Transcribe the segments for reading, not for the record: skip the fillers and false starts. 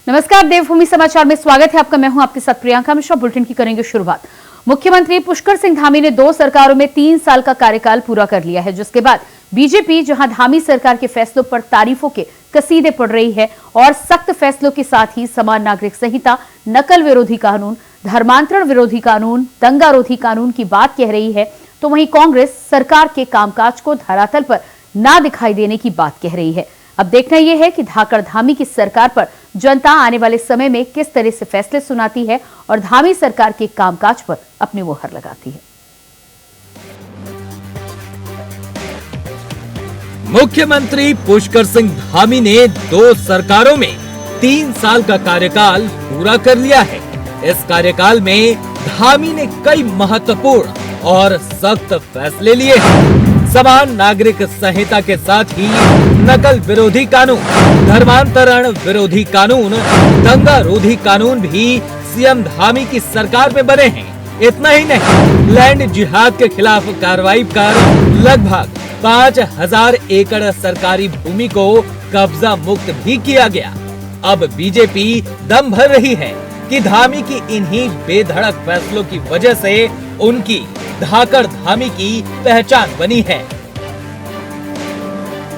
नमस्कार, देवभूमि समाचार में स्वागत है आपका। मैं हूं आपके साथ प्रियंका मिश्रा। बुलेटिन की करेंगे शुरुआत। मुख्यमंत्री पुष्कर सिंह धामी ने 2 सरकारों में 3 साल का कार्यकाल पूरा कर लिया है, जिसके बाद बीजेपी जहां धामी सरकार के फैसलों पर तारीफों के कसीदे पढ़ रही है और सख्त फैसलों के साथ ही समान नागरिक संहिता, नकल विरोधी कानून, धर्मांतरण विरोधी कानून, दंगारोधी कानून की बात कह रही है, तो वहीं कांग्रेस सरकार के कामकाज को धरातल पर ना दिखाई देने की बात कह रही है। अब देखना यह है कि धाकड़ धामी की सरकार पर जनता आने वाले समय में किस तरह से फैसले सुनाती है और धामी सरकार के कामकाज पर अपनी मोहर लगाती है। मुख्यमंत्री पुष्कर सिंह धामी ने 2 सरकारों में 3 साल का कार्यकाल पूरा कर लिया है। इस कार्यकाल में धामी ने कई महत्वपूर्ण और सख्त फैसले लिए हैं। समान नागरिक संहिता के साथ ही नकल विरोधी कानून, धर्मांतरण विरोधी कानून, दंगा रोधी कानून भी सीएम धामी की सरकार में बने हैं। इतना ही नहीं, लैंड जिहाद के खिलाफ कार्रवाई कर लगभग 5000 एकड़ सरकारी भूमि को कब्जा मुक्त भी किया गया। अब बीजेपी दम भर रही है कि धामी की इन्हीं बेधड़क फैसलों की वजह से उनकी धाकड़ धामी की पहचान बनी है।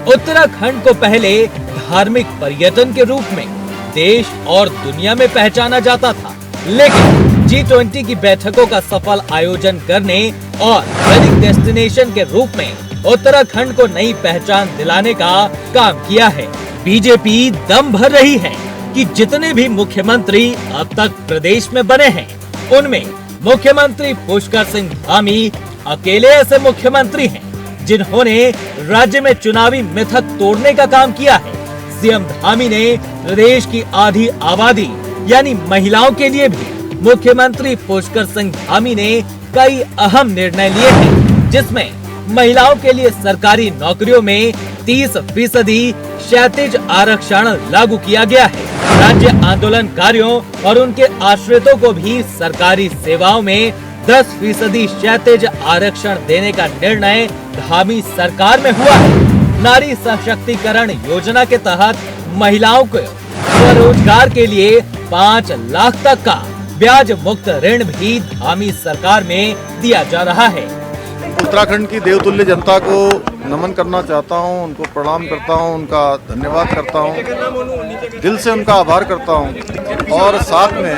उत्तराखंड को पहले धार्मिक पर्यटन के रूप में देश और दुनिया में पहचाना जाता था, लेकिन G20 की बैठकों का सफल आयोजन करने और वेडिंग डेस्टिनेशन के रूप में उत्तराखंड को नई पहचान दिलाने का काम किया है। बीजेपी दम भर रही है कि जितने भी मुख्यमंत्री अब तक प्रदेश में बने हैं, उनमें मुख्यमंत्री पुष्कर सिंह धामी अकेले ऐसे मुख्यमंत्री हैं जिन्होंने राज्य में चुनावी मिथक तोड़ने का काम किया है। सीएम धामी ने प्रदेश की आधी आबादी यानी महिलाओं के लिए भी मुख्यमंत्री पुष्कर सिंह धामी ने कई अहम निर्णय लिए हैं, जिसमें महिलाओं के लिए सरकारी नौकरियों में 30% क्षैतिज आरक्षण लागू किया गया है। राज्य आंदोलनकारियों और उनके आश्रितों को भी सरकारी सेवाओं में 10% क्षैतिज आरक्षण देने का निर्णय धामी सरकार में हुआ है। नारी सशक्तिकरण योजना के तहत महिलाओं को स्वरोजगार के लिए 5 लाख तक का ब्याज मुक्त ऋण भी धामी सरकार में दिया जा रहा है। उत्तराखंड की देवतुल्य जनता को नमन करना चाहता हूं, उनको प्रणाम करता हूं, उनका धन्यवाद करता हूं, दिल से उनका आभार करता हूं। और साथ में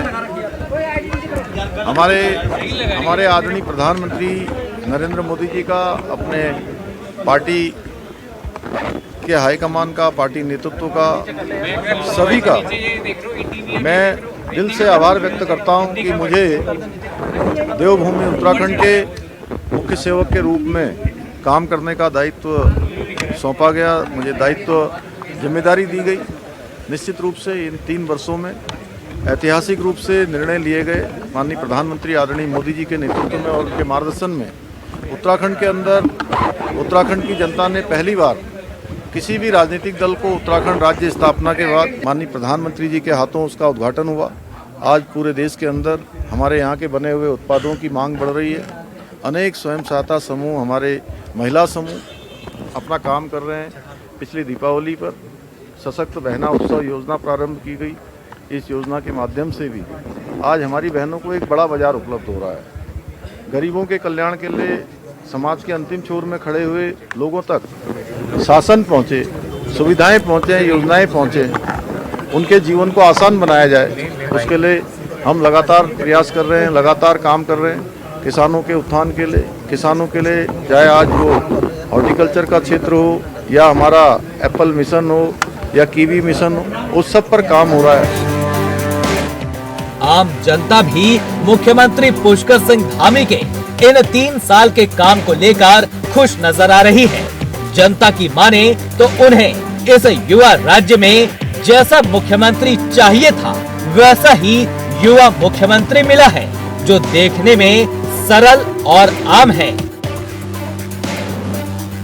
हमारे आदरणीय प्रधानमंत्री नरेंद्र मोदी जी का, अपने पार्टी के हाईकमान का, पार्टी नेतृत्व का, सभी का मैं दिल से आभार व्यक्त करता हूं कि मुझे देवभूमि उत्तराखंड के मुख्य सेवक के रूप में काम करने का दायित्व सौंपा गया। मुझे जिम्मेदारी दी गई। निश्चित रूप से इन 3 वर्षों में ऐतिहासिक रूप से निर्णय लिए गए। माननीय प्रधानमंत्री आदरणीय मोदी जी के नेतृत्व में और उनके मार्गदर्शन में उत्तराखंड के अंदर उत्तराखंड की जनता ने पहली बार किसी भी राजनीतिक दल को उत्तराखंड राज्य स्थापना के बाद माननीय प्रधानमंत्री जी के हाथों उसका उद्घाटन हुआ। आज पूरे देश के अंदर हमारे यहाँ के बने हुए उत्पादों की मांग बढ़ रही है। अनेक स्वयं सहायता समूह, हमारे महिला समूह अपना काम कर रहे हैं। पिछली दीपावली पर सशक्त बहना उत्सव योजना प्रारंभ की गई। इस योजना के माध्यम से भी आज हमारी बहनों को एक बड़ा बाजार उपलब्ध हो रहा है। गरीबों के कल्याण के लिए समाज के अंतिम छोर में खड़े हुए लोगों तक शासन पहुँचे, सुविधाएं पहुँचे, योजनाएं पहुँचे, उनके जीवन को आसान बनाया जाए, उसके लिए हम लगातार प्रयास कर रहे हैं, लगातार काम कर रहे हैं। किसानों के उत्थान के लिए, किसानों के लिए, चाहे आज वो हॉर्टिकल्चर का क्षेत्र हो या हमारा एप्पल मिशन हो या कीवी मिशन हो, उस सब पर काम हो रहा है। आम जनता भी मुख्यमंत्री पुष्कर सिंह धामी के इन 3 साल के काम को लेकर खुश नजर आ रही है। जनता की माने तो उन्हें इस युवा राज्य में जैसा मुख्यमंत्री चाहिए था, वैसा ही युवा मुख्यमंत्री मिला है, जो देखने में सरल और आम है।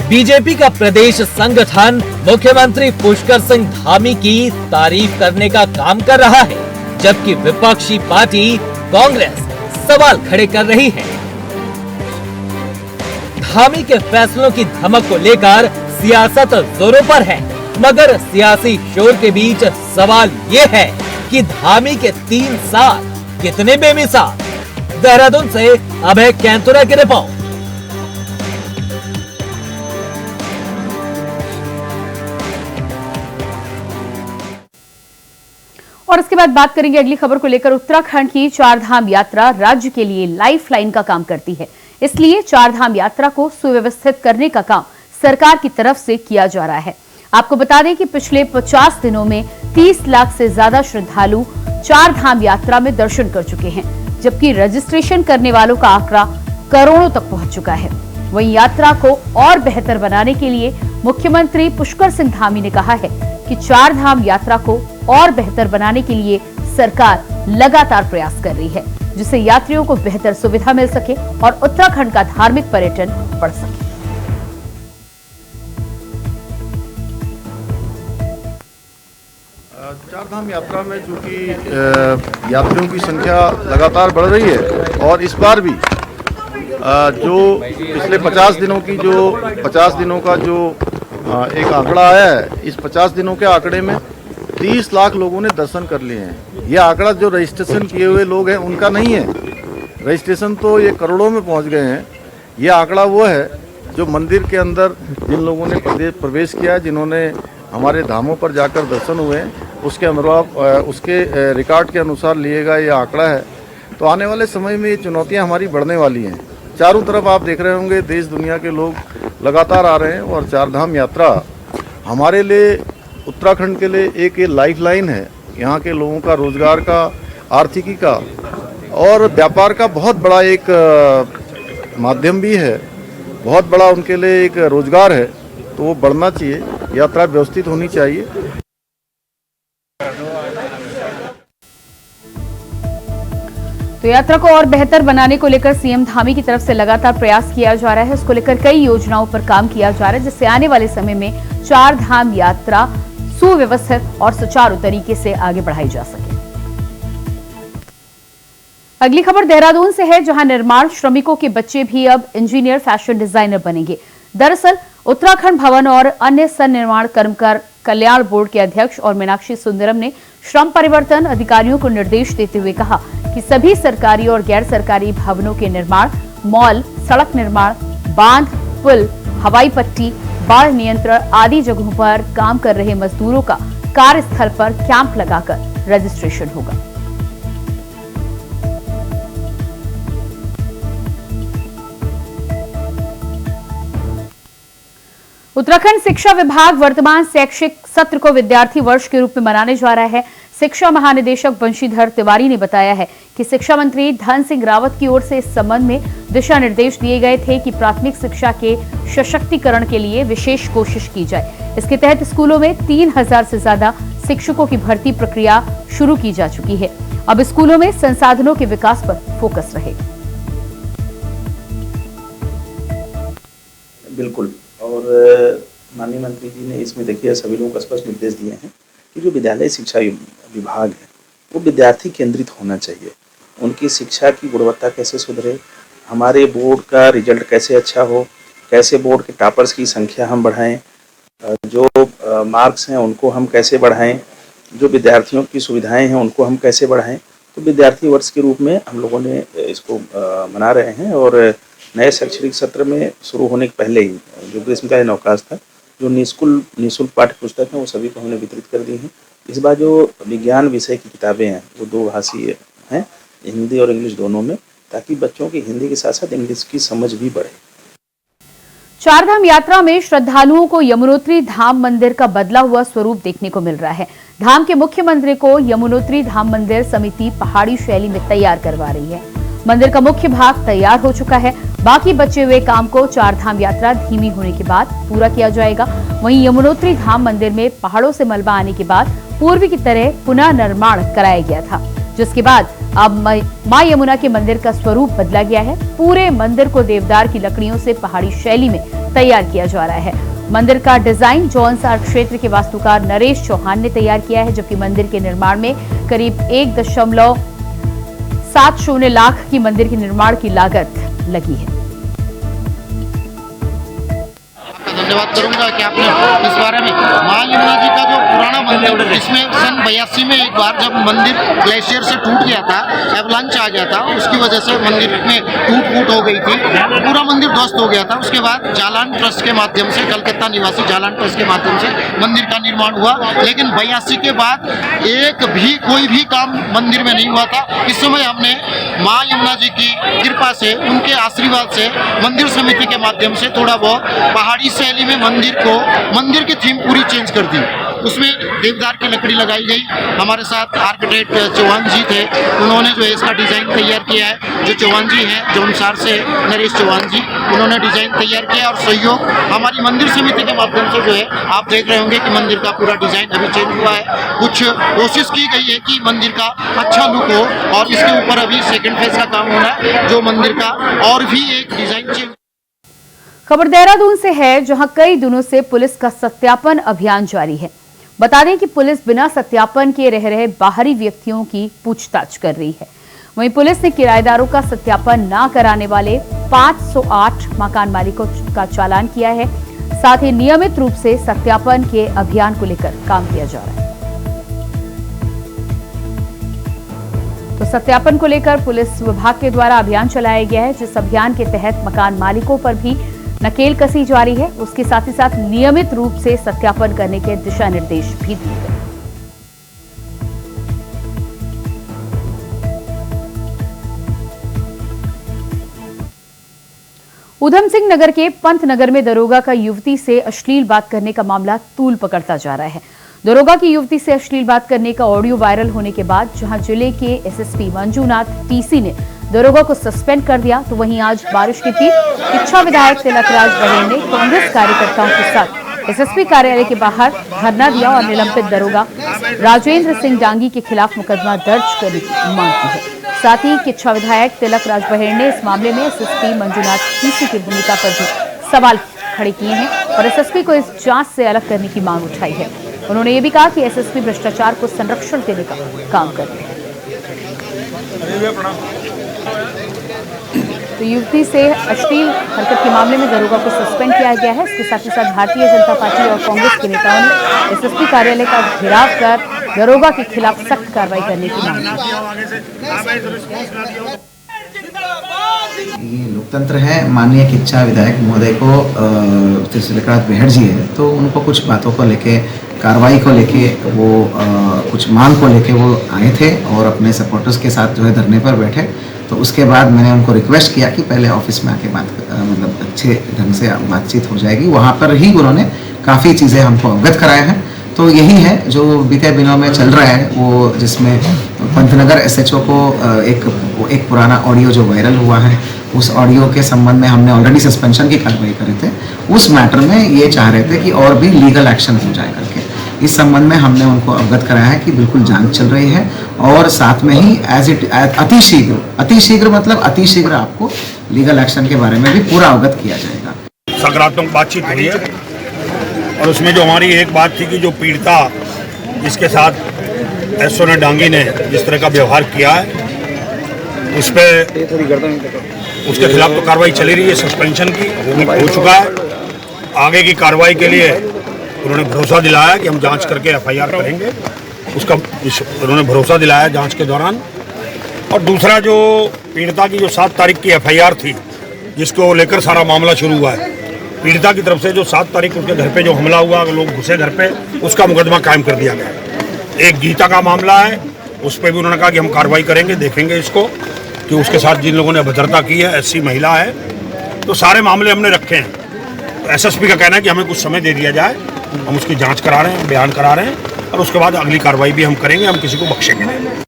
बीजेपी का प्रदेश संगठन मुख्यमंत्री पुष्कर सिंह धामी की तारीफ करने का काम कर रहा है, जबकि विपक्षी पार्टी कांग्रेस सवाल खड़े कर रही है। धामी के फैसलों की धमक को लेकर सियासत जोरों पर है, मगर सियासी शोर के बीच सवाल ये है कि धामी के 3 साल कितने बेमिसाल। देहरादून से अभय कैंतुरा की रिपोर्ट। और इसके बाद बात करेंगे अगली खबर को लेकर। उत्तराखंड की चारधाम यात्रा राज्य के लिए लाइफलाइन का काम करती है, इसलिए चारधाम यात्रा को सुव्यवस्थित करने का काम सरकार की तरफ से किया जा रहा है। आपको बता दें कि पिछले 50 दिनों में 30 लाख से ज्यादा श्रद्धालु चारधाम यात्रा में दर्शन कर चुके हैं, जबकि रजिस्ट्रेशन करने वालों का आंकड़ा करोड़ों तक पहुंच चुका है। वहीं यात्रा को और बेहतर बनाने के लिए मुख्यमंत्री पुष्कर सिंह धामी ने कहा है कि चारधाम यात्रा को और बेहतर बनाने के लिए सरकार लगातार प्रयास कर रही है, जिससे यात्रियों को बेहतर सुविधा मिल सके और उत्तराखंड का धार्मिक पर्यटन बढ़ सके। चारधाम यात्रा में चूंकि यात्रियों की संख्या लगातार बढ़ रही है और इस बार भी जो पिछले 50 दिनों का जो एक आंकड़ा आया है, इस 50 दिनों के आंकड़े में 30 लाख लोगों ने दर्शन कर लिए हैं। ये आंकड़ा जो रजिस्ट्रेशन किए हुए लोग हैं उनका नहीं है, रजिस्ट्रेशन तो ये करोड़ों में पहुंच गए हैं। ये आंकड़ा वो है जो मंदिर के अंदर जिन लोगों ने प्रवेश किया, जिन्होंने हमारे धामों पर जाकर दर्शन हुए हैं, उसके अनुरूप उसके रिकॉर्ड के अनुसार लिए गया ये आंकड़ा है। तो आने वाले समय में ये चुनौतियाँ हमारी बढ़ने वाली हैं। चारों तरफ आप देख रहे होंगे देश दुनिया के लोग लगातार आ रहे हैं और चारधाम यात्रा हमारे लिए, उत्तराखंड के लिए एक लाइफलाइन है। यहाँ के लोगों का रोजगार का, आर्थिकी का और व्यापार का बहुत बड़ा एक माध्यम भी है, बहुत बड़ा उनके लिए एक रोजगार है। तो वो बढ़ना चाहिए, यात्रा व्यवस्थित होनी चाहिए। तो यात्रा को और बेहतर बनाने को लेकर सीएम धामी की तरफ से लगातार प्रयास किया जा रहा है। उसको लेकर कई योजनाओं पर काम किया जा रहा है, जिससे आने वाले समय में चारधाम यात्रा सुव्यवस्थित और सुचारू तरीके से आगे बढ़ाई जा सके। अगली खबर देहरादून से है, जहां निर्माण श्रमिकों के बच्चे भी अब इंजीनियर, फैशन डिजाइनर बनेंगे। दरअसल उत्तराखंड भवन और अन्य सन्निर्माण कर्मकार कल्याण बोर्ड के अध्यक्ष और मीनाक्षी सुंदरम ने श्रम परिवर्तन अधिकारियों को निर्देश देते हुए कहा कि सभी सरकारी और गैर सरकारी भवनों के निर्माण, मॉल, सड़क निर्माण, बांध, पुल, हवाई पट्टी, बाढ़ नियंत्रण आदि जगहों पर काम कर रहे मजदूरों का कार्यस्थल पर कैंप लगाकर रजिस्ट्रेशन होगा। उत्तराखंड शिक्षा विभाग वर्तमान शैक्षिक सत्र को विद्यार्थी वर्ष के रूप में मनाने जा रहा है। शिक्षा महानिदेशक बंशीधर तिवारी ने बताया है कि शिक्षा मंत्री धन सिंह रावत की ओर से इस संबंध में दिशा निर्देश दिए गए थे कि प्राथमिक शिक्षा के सशक्तिकरण के लिए विशेष कोशिश की जाए। इसके तहत स्कूलों में 3000 से ज्यादा शिक्षकों की भर्ती प्रक्रिया शुरू की जा चुकी है। अब स्कूलों में संसाधनों के विकास पर फोकस रहेगा। बिल्कुल, और माननीय मंत्री जी ने इसमें देखिए सभी लोगों को स्पष्ट निर्देश दिए हैं कि जो विद्यालय शिक्षा विभाग है वो विद्यार्थी केंद्रित होना चाहिए। उनकी शिक्षा की गुणवत्ता कैसे सुधरे, हमारे बोर्ड का रिजल्ट कैसे अच्छा हो, कैसे बोर्ड के टॉपर्स की संख्या हम बढ़ाएं, जो मार्क्स हैं उनको हम कैसे बढ़ाएं, जो विद्यार्थियों की सुविधाएं हैं उनको हम कैसे बढ़ाएं। तो विद्यार्थी वर्ष के रूप में हम लोगों ने इसको मना रहे हैं और नए शैक्षणिक सत्र में शुरू होने के पहले ही जो ग्रीष्मकालीन अवकाश था, जो निःशुल्क पाठ्य पुस्तक हैं वो सभी को हमने वितरित कर दी हैं। इस बार जो विज्ञान विषय की किताबें हैं वो 2 भाषीय हैं, हिंदी और इंग्लिश दोनों में, ताकि बच्चों की हिंदी के साथ साथ इंग्लिश की समझ भी बढ़े। चारधाम यात्रा में श्रद्धालुओं को यमुनोत्री धाम मंदिर का बदला हुआ स्वरूप देखने को मिल रहा है। धाम के मुख्य मंदिर को यमुनोत्री धाम मंदिर समिति पहाड़ी शैली में तैयार करवा रही है। मंदिर का मुख्य भाग तैयार हो चुका है, बाकी बचे हुए काम को चारधाम यात्रा धीमी होने के बाद पूरा किया जाएगा। वहीं यमुनोत्री धाम मंदिर में पहाड़ों से मलबा आने के बाद पूर्व की तरह पुनः निर्माण कराया गया था, जिसके बाद अब मां यमुना के मंदिर का स्वरूप बदला गया है। पूरे मंदिर को देवदार की लकड़ियों से पहाड़ी शैली में तैयार किया जा रहा है। मंदिर का डिजाइन जौनसार क्षेत्र के वास्तुकार नरेश चौहान ने तैयार किया है, जबकि मंदिर के निर्माण में करीब 1.70 लाख की मंदिर के निर्माण की लागत लगी है। धन्यवाद करूंगा कि आपने इस बारे में माँ यमुना जी का जो पुराना मंदिर, इसमें सन 82 में एक बार जब मंदिर ग्लेशियर से टूट गया था, एवलांच आ गया था, उसकी वजह से मंदिर में टूट फूट हो गई थी, पूरा मंदिर ध्वस्त हो गया था। उसके बाद जालान ट्रस्ट के माध्यम से, कलकत्ता निवासी जालान ट्रस्ट के माध्यम से मंदिर का निर्माण हुआ। लेकिन 82 के बाद एक भी कोई भी काम मंदिर में नहीं हुआ था। इस समय हमने माँ यमुना जी की कृपा से, उनके आशीर्वाद से मंदिर समिति के माध्यम से थोड़ा बहुत पहाड़ी शैली में मंदिर की थीम पूरी चेंज कर दी। उसमें देवदार की लकड़ी लगाई गई। हमारे साथ आर्किटेक्ट चौहान जी थे, उन्होंने जो है इसका डिज़ाइन तैयार किया है। जो चौहान जी हैं, जौनसार से नरेश चौहान जी, उन्होंने डिज़ाइन तैयार किया और सहयोग हमारी मंदिर समिति के माध्यम से जो है आप देख रहे होंगे कि मंदिर का पूरा डिज़ाइन अभी चेंज हुआ है। कुछ कोशिश की गई है कि मंदिर का अच्छा लुक हो और इसके ऊपर अभी सेकेंड फेज का काम होना है, जो मंदिर का और भी एक डिज़ाइन चेंज। खबर देहरादून से है, जहां कई दिनों से पुलिस का सत्यापन अभियान जारी है। बता दें कि पुलिस बिना सत्यापन के रह रहे बाहरी व्यक्तियों की पूछताछ कर रही है। वहीं पुलिस ने किराएदारों का सत्यापन न कराने वाले 508 मकान मालिकों का चालान किया है। साथ ही नियमित रूप से सत्यापन के अभियान को लेकर काम किया जा रहा है। तो सत्यापन को लेकर पुलिस विभाग के द्वारा अभियान चलाया गया है, जिस अभियान के तहत मकान मालिकों पर भी नकेल कसी जा रही है। उसके साथ ही साथ नियमित रूप से सत्यापन करने के दिशा निर्देश भी दिए गए। उधम सिंह नगर के पंत नगर में दरोगा का युवती से अश्लील बात करने का मामला तूल पकड़ता जा रहा है। दरोगा की युवती से अश्लील बात करने का ऑडियो वायरल होने के बाद जहां जिले के एसएसपी मंजूनाथ टीसी ने दरोगा को सस्पेंड कर दिया, तो वहीं आज बारिश की थी। किच्छा विधायक तिलकराज बघेल ने कांग्रेस कार्यकर्ताओं के साथ एसएसपी कार्यालय के बाहर धरना दिया और निलंबित दरोगा राजेंद्र सिंह डांगी के खिलाफ मुकदमा दर्ज करने की मांग की है। साथ ही किच्छा विधायक तिलकराज बघेल ने इस मामले में एसएसपी मंजूनाथ टीसी की भूमिका पर भी सवाल खड़े किए हैं और एसएसपी को इस जांच से अलग करने की मांग उठाई है। उन्होंने ये भी कहा कि एसएसपी भ्रष्टाचार को संरक्षण देने का काम कर रहे हैं। तो युवती से अश्लील हरकत के मामले में दरोगा को सस्पेंड किया गया है। इसके साथ ही साथ भारतीय जनता पार्टी और कांग्रेस के नेताओं ने एसएसपी कार्यालय का घेराव कर दरोगा के खिलाफ सख्त कार्रवाई करने की मांग की। ये लोकतंत्र है। माननीय किच्छा विधायक महोदय को तिलकराज बघेल जी है, तो उनको कुछ बातों को लेके, कार्रवाई को लेके, वो कुछ मांग को लेके वो आए थे और अपने सपोर्टर्स के साथ जो है धरने पर बैठे। तो उसके बाद मैंने उनको रिक्वेस्ट किया कि पहले ऑफिस में आके मतलब अच्छे ढंग से बातचीत हो जाएगी। वहाँ पर ही उन्होंने काफ़ी चीज़ें हमको अवगत कराए हैं। तो यही है जो बीते दिनों में चल रहा है, वो जिसमें पंतनगर एसएचओ को एक पुराना ऑडियो जो वायरल हुआ है, उस ऑडियो के संबंध में हमने ऑलरेडी सस्पेंशन की कार्रवाई करे थे। उस मैटर में ये चाह रहे थे कि और भी लीगल एक्शन हो जाए करके। इस संबंध में हमने उनको अवगत कराया है कि बिल्कुल जांच चल रही है और साथ में ही अतिशीघ्र मतलब अतिशीघ्र आपको लीगल एक्शन के बारे में भी पूरा अवगत किया जाएगा। सकारात्मक बातचीत हुई है और उसमें जो हमारी एक बात थी कि जो पीड़िता जिसके साथ एसओ ने डांगी ने जिस तरह का व्यवहार किया है, उस पर उसके खिलाफ तो कार्रवाई चली रही है, सस्पेंशन की हो चुका है। आगे की कार्रवाई के लिए उन्होंने भरोसा दिलाया कि हम जांच करके एफआईआर करेंगे। उसका उन्होंने भरोसा दिलाया जांच के दौरान। और दूसरा जो पीड़िता की जो 7 तारीख की एफआईआर थी, जिसको लेकर सारा मामला शुरू हुआ है, पीड़िता की तरफ से जो 7 तारीख उसके घर पे जो हमला हुआ, लोग घुसे घर पे, उसका मुकदमा कायम कर दिया गया। एक गीता का मामला है, उस पर भी उन्होंने कहा कि हम कार्रवाई करेंगे, देखेंगे इसको कि उसके साथ जिन लोगों ने अभद्रता की है, एससी महिला है। तो सारे मामले हमने रखे हैं। तो एसएसपी का कहना है कि हमें कुछ समय दे दिया जाए, हम उसकी जांच करा रहे हैं, बयान करा रहे हैं और उसके बाद अगली कार्रवाई भी हम करेंगे, हम किसी को बख्शेंगे नहीं।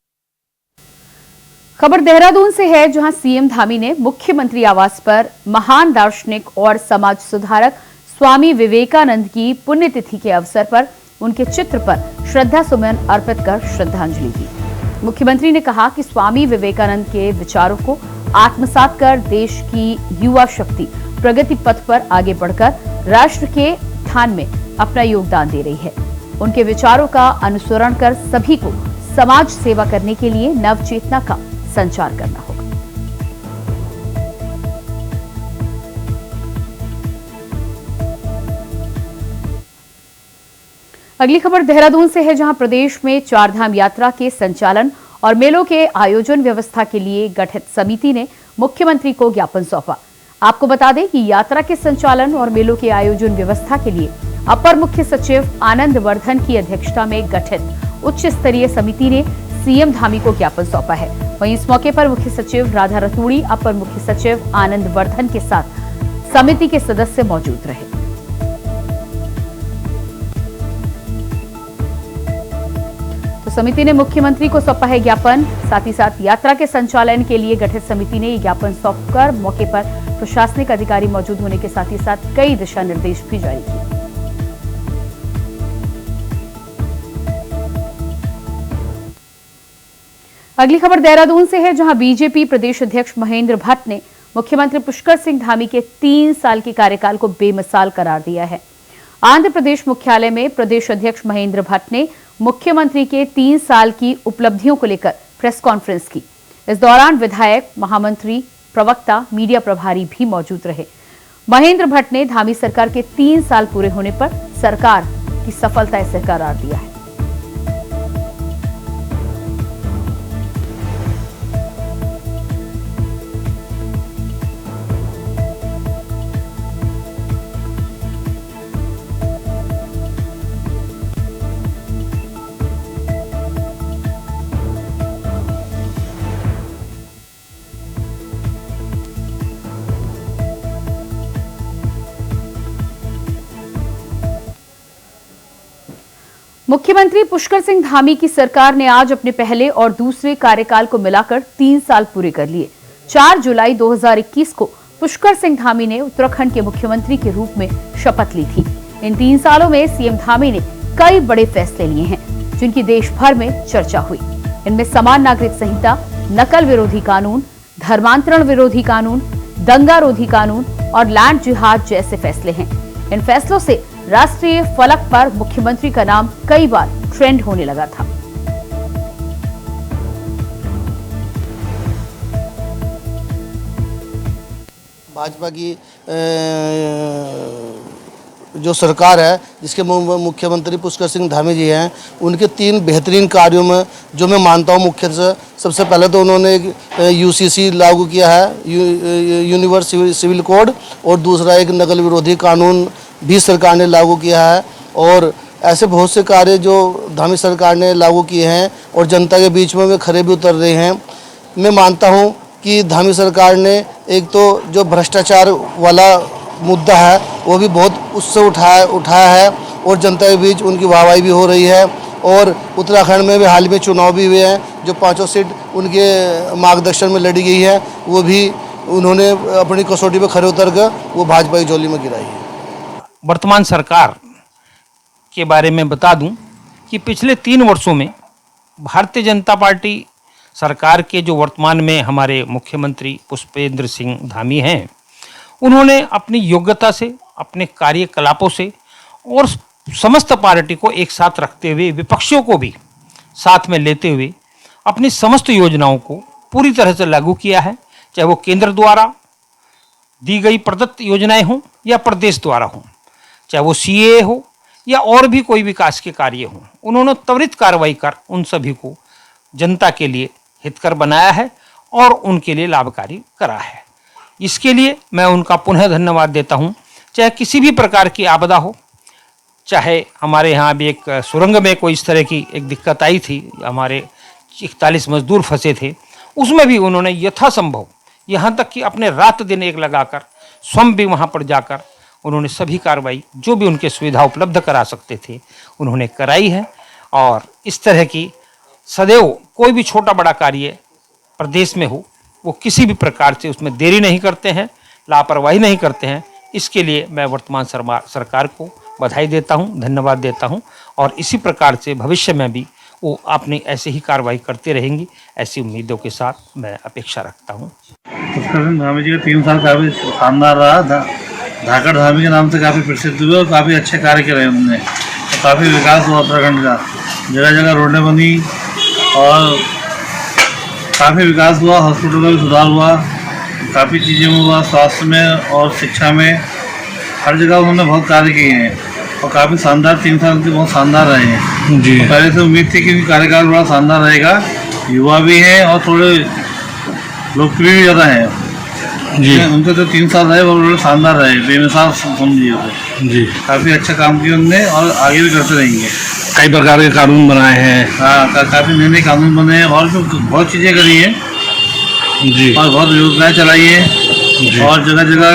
खबर देहरादून से है, जहां सीएम धामी ने मुख्यमंत्री आवास पर महान दार्शनिक और समाज सुधारक स्वामी विवेकानंद की पुण्यतिथि के अवसर पर उनके चित्र पर श्रद्धा सुमन अर्पित कर श्रद्धांजलि दी। मुख्यमंत्री ने कहा कि स्वामी विवेकानंद के विचारों को आत्मसात कर देश की युवा शक्ति प्रगति पथ पर आगे बढ़कर राष्ट्र के उत्थान में अपना योगदान दे रही है। उनके विचारों का अनुसरण कर सभी को समाज सेवा करने के लिए नव चेतना का संचार करना होगा। अगली खबर देहरादून से है, जहां प्रदेश में चारधाम यात्रा के संचालन और मेलों के आयोजन व्यवस्था के लिए गठित समिति ने मुख्यमंत्री को ज्ञापन सौंपा। आपको बता दें कि यात्रा के संचालन और मेलों के आयोजन व्यवस्था के लिए अपर मुख्य सचिव आनंद वर्धन की अध्यक्षता में गठित उच्च स्तरीय समिति ने सीएम धामी को ज्ञापन सौंपा है। वहीं इस मौके पर मुख्य सचिव राधा रतूड़ी, अपर मुख्य सचिव आनंद वर्धन के साथ समिति के सदस्य मौजूद रहे। तो समिति ने मुख्यमंत्री को सौंपा है ज्ञापन। साथ ही साथ यात्रा के संचालन के लिए गठित समिति ने ये ज्ञापन सौंपकर मौके पर प्रशासनिक अधिकारी मौजूद होने के साथ ही साथ कई दिशा निर्देश भी जारी किए। अगली खबर देहरादून से है, जहां बीजेपी प्रदेश अध्यक्ष महेंद्र भट्ट ने मुख्यमंत्री पुष्कर सिंह धामी के 3 साल के कार्यकाल को बेमिसाल करार दिया है। आंध्र प्रदेश मुख्यालय में प्रदेश अध्यक्ष महेंद्र भट्ट ने मुख्यमंत्री के 3 साल की उपलब्धियों को लेकर प्रेस कॉन्फ्रेंस की। इस दौरान विधायक, महामंत्री, प्रवक्ता, मीडिया प्रभारी भी मौजूद रहे। महेंद्र भट्ट ने धामी सरकार के 3 साल पूरे होने पर सरकार की सफलता से करार दिया है। मुख्यमंत्री पुष्कर सिंह धामी की सरकार ने आज अपने पहले और दूसरे कार्यकाल को मिलाकर 3 साल पूरे कर लिए। 4 जुलाई 2021 को पुष्कर सिंह धामी ने उत्तराखंड के मुख्यमंत्री के रूप में शपथ ली थी। इन 3 सालों में सीएम धामी ने कई बड़े फैसले लिए हैं, जिनकी देश भर में चर्चा हुई। इनमें समान नागरिक संहिता, नकल विरोधी कानून, धर्मांतरण विरोधी कानून, दंगा रोधी कानून और लैंड जिहाद जैसे फैसले हैं। इन फैसलों से राष्ट्रीय फलक पर मुख्यमंत्री का नाम कई बार ट्रेंड होने लगा था। भाजपा की जो सरकार है, जिसके मुख्यमंत्री पुष्कर सिंह धामी जी हैं, उनके 3 बेहतरीन कार्यों में जो मैं मानता हूँ मुख्य से, सबसे पहले तो उन्होंने एक यूसीसी लागू किया है, यूनिवर्सल सिविल कोड, और दूसरा एक नकल विरोधी कानून भी सरकार ने लागू किया है। और ऐसे बहुत से कार्य जो धामी सरकार ने लागू किए हैं और जनता के बीच में वे खरे भी उतर रहे हैं। मैं मानता हूं कि धामी सरकार ने एक तो जो भ्रष्टाचार वाला मुद्दा है वो भी बहुत उससे उठाया है और जनता के बीच उनकी वाहवाही भी हो रही है। और उत्तराखंड में भी हाल में चुनाव भी हुए हैं, जो 5 सीट उनके मार्गदर्शन में लड़ी गई है, वो भी उन्होंने अपनी कसौटी पर खरे उतर कर वो भाजपा की झोली में गिराई है। वर्तमान सरकार के बारे में बता दूं कि पिछले 3 वर्षों में भारतीय जनता पार्टी सरकार के जो वर्तमान में हमारे मुख्यमंत्री पुष्पेंद्र सिंह धामी हैं, उन्होंने अपनी योग्यता से, अपने कार्यकलापों से और समस्त पार्टी को एक साथ रखते हुए, विपक्षियों को भी साथ में लेते हुए अपनी समस्त योजनाओं को पूरी तरह से लागू किया है, चाहे वो केंद्र द्वारा दी गई प्रदत्त योजनाएं हों या प्रदेश द्वारा हों, चाहे वो सीए हो या और भी कोई विकास के कार्य हों। उन्होंने त्वरित कार्रवाई कर उन सभी को जनता के लिए हितकर बनाया है और उनके लिए लाभकारी करा है। इसके लिए मैं उनका पुनः धन्यवाद देता हूं। चाहे किसी भी प्रकार की आपदा हो, चाहे हमारे यहाँ भी एक सुरंग में कोई इस तरह की एक दिक्कत आई थी, हमारे 41 मजदूर फंसे थे, उसमें भी उन्होंने यथासंभव, यहाँ तक कि अपने रात दिन एक लगाकर स्वयं भी वहाँ पर जाकर उन्होंने सभी कार्रवाई जो भी उनके सुविधा उपलब्ध करा सकते थे उन्होंने कराई है। और इस तरह की सदैव कोई भी छोटा बड़ा कार्य प्रदेश में हो, वो किसी भी प्रकार से उसमें देरी नहीं करते हैं, लापरवाही नहीं करते हैं। इसके लिए मैं वर्तमान सरकार को बधाई देता हूं, धन्यवाद देता हूं और इसी प्रकार से भविष्य में भी वो अपनी ऐसे ही कार्रवाई करते रहेंगी, ऐसी उम्मीदों के साथ मैं अपेक्षा रखता हूं। पुष्कर सिंह धामी जी का 3 साल काफ़ी शानदार रहा। धाकड़ धामी के नाम से काफ़ी प्रसिद्ध हुए और काफ़ी अच्छे कार्य करे उन्होंने, तो काफ़ी विकास हुआ उत्तराखंड का, जगह जगह रोडें बनी और काफ़ी विकास हुआ, हॉस्पिटल का भी सुधार हुआ, काफ़ी चीज़ें में हुआ, स्वास्थ्य में और शिक्षा में, हर जगह उन्होंने बहुत कार्य किए हैं और काफ़ी शानदार 3 साल के बहुत शानदार रहे हैं जी। पहले से उम्मीद थी कि कार्यकाल बड़ा शानदार रहेगा, युवा भी हैं और थोड़े लोकप्रिय भी ज़्यादा हैं जी उनके जो 3 साल रहे वो बड़े शानदार रहे, बेमिसाल समझिए उसे। जी। काफ़ी अच्छा काम किया उनने और आगे भी करते रहेंगे। कई प्रकार के कानून बनाए हैं। हाँ, काफ़ी नए नए कानून बने हैं और भी बहुत चीज़ें करी हैं जी। और बहुत योजनाएं चलाई हैं और जगह जगह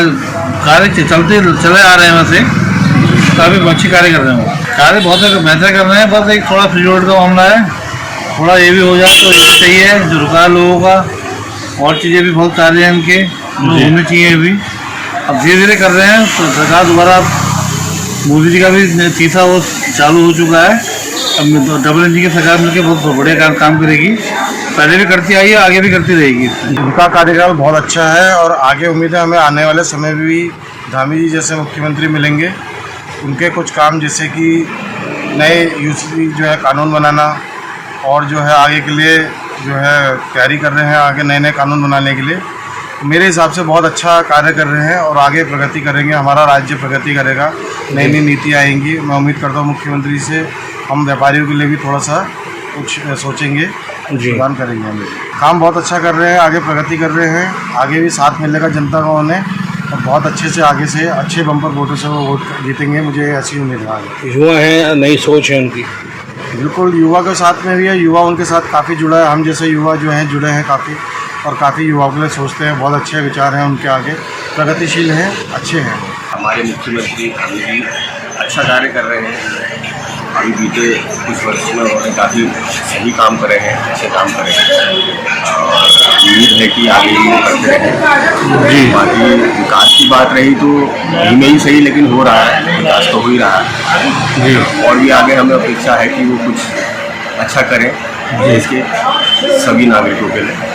कार्य चलते चले आ रहे हैं। वैसे काफ़ी अच्छे कार्य कर रहे हैं, कार्य बहुत बेहतर कर रहे हैं। बस एक थोड़ा फ्री रोड का मामला है, थोड़ा ये भी हो जाए तो ये सही है, जो रुका लोगों का। और चीज़ें भी बहुत कार्य हैं इनके जो होने चाहिए अभी। अब धीरे धीरे कर रहे हैं तो सरकार दोबारा मोदी जी का भी तीसरा वो चालू हो चुका है। अब तो डबल इंजन की सरकार मिलकर बहुत बढ़िया काम करेगी, पहले भी करती आई है, आगे भी करती रहेगी। उनका कार्यकाल बहुत अच्छा है और आगे उम्मीद है हमें आने वाले समय में भी धामी जी जैसे मुख्यमंत्री मिलेंगे। उनके कुछ काम जैसे कि नए यूसीसी जो है कानून बनाना और जो है आगे के लिए जो है तैयारी कर रहे हैं, आगे नए नए कानून बनाने के लिए मेरे हिसाब से बहुत अच्छा कार्य कर रहे हैं और आगे प्रगति करेंगे। हमारा राज्य प्रगति करेगा, नई नई नीति आएंगी। मैं उम्मीद करता हूँ मुख्यमंत्री से हम व्यापारियों के लिए भी थोड़ा सा कुछ सोचेंगे, प्रदान करेंगे। हमें काम बहुत अच्छा कर रहे हैं, आगे प्रगति कर रहे हैं, आगे भी साथ मिलेगा जनता का उन्हें और बहुत अच्छे से आगे से अच्छे बम्पर वोटों से वो वोट जीतेंगे, मुझे ऐसी उम्मीद है। युवा है, नई सोच है उनकी। बिल्कुल युवा के साथ में भी है, युवा उनके साथ काफ़ी जुड़ा है। हम जैसे युवा जो हैं जुड़े हैं काफ़ी और काफ़ी युवाओं के लिए सोचते हैं। बहुत अच्छे विचार हैं उनके, आगे प्रगतिशील हैं, अच्छे हैं। हमारे मुख्यमंत्री जी अच्छा कार्य कर रहे हैं। अभी बीते कुछ वर्षों में उन्होंने काफ़ी सही काम करे हैं, अच्छे काम करे हैं और उम्मीद है कि आगे भी करते रहें। बाकी विकास की बात रही तो धीमे ही सही लेकिन हो रहा है, विकास तो हो ही रहा है और भी आगे हमें अपेक्षा है कि वो कुछ अच्छा करें देश के सभी नागरिकों के लिए।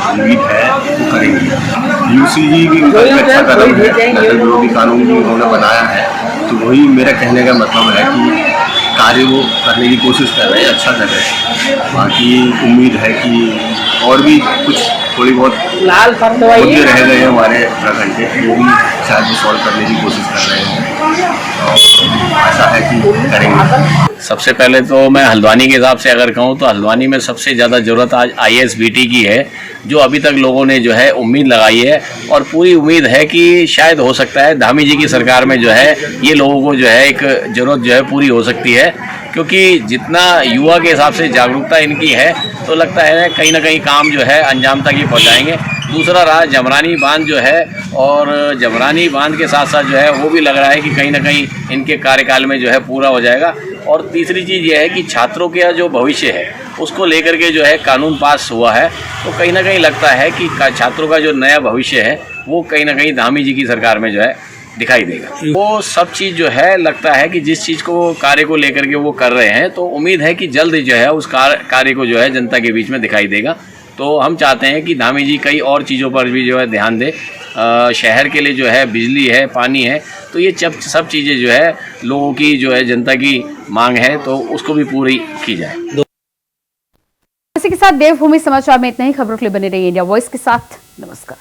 उम्मीद है वो करेंगे। यूसीजी भी उनका एक अच्छा कदम है, नकल विरोधी कानून भी उन्होंने बनाया है, तो वही मेरा कहने का मतलब है कि कार्य वो करने की कोशिश कर रहे हैं, अच्छा कर रहे हैं। बाकी उम्मीद है कि और भी कुछ थोड़ी बहुत मुद्दे रह गए हैं हमारे प्रखंड के, वो भी शायद वो सॉल्व करने की कोशिश कर रहे हैं और आशा है कि करेंगे। सबसे पहले तो मैं हल्द्वानी के हिसाब से अगर कहूँ तो हल्द्वानी में सबसे ज़्यादा ज़रूरत आज ISBT की है, जो अभी तक लोगों ने जो है उम्मीद लगाई है और पूरी उम्मीद है कि शायद हो सकता है धामी जी की सरकार में जो है ये लोगों को जो है एक ज़रूरत जो है पूरी हो सकती है। क्योंकि जितना युवा के हिसाब से जागरूकता इनकी है तो लगता है कहीं ना कहीं काम जो है अंजाम तक ही पहुँचाएँगे। दूसरा रहा जमरानी बांध जो है, और जमरानी बांध के साथ साथ जो है वो भी लग रहा है कि कहीं ना कहीं इनके कार्यकाल में जो है पूरा हो जाएगा। और तीसरी चीज़ ये है कि छात्रों का जो भविष्य है उसको लेकर के जो है कानून पास हुआ है, तो कहीं ना कहीं लगता है कि छात्रों का जो नया भविष्य है वो कहीं ना कहीं धामी जी की सरकार में जो है दिखाई देगा। वो सब चीज़ जो है लगता है कि जिस चीज़ को कार्य को लेकर के वो कर रहे हैं, तो उम्मीद है कि जल्द जो है उस कार्य को जो है जनता के बीच में दिखाई देगा। तो हम चाहते हैं कि धामी जी कई और चीज़ों पर भी जो है ध्यान दे। शहर के लिए जो है बिजली है, पानी है, तो ये सब चीज़ें जो है लोगों की जो है जनता की मांग है, तो उसको भी पूरी की जाए। इसी के साथ देवभूमि समाचार में इतना ही। खबरों के लिए बने रहिए इंडिया वॉइस के साथ। नमस्कार।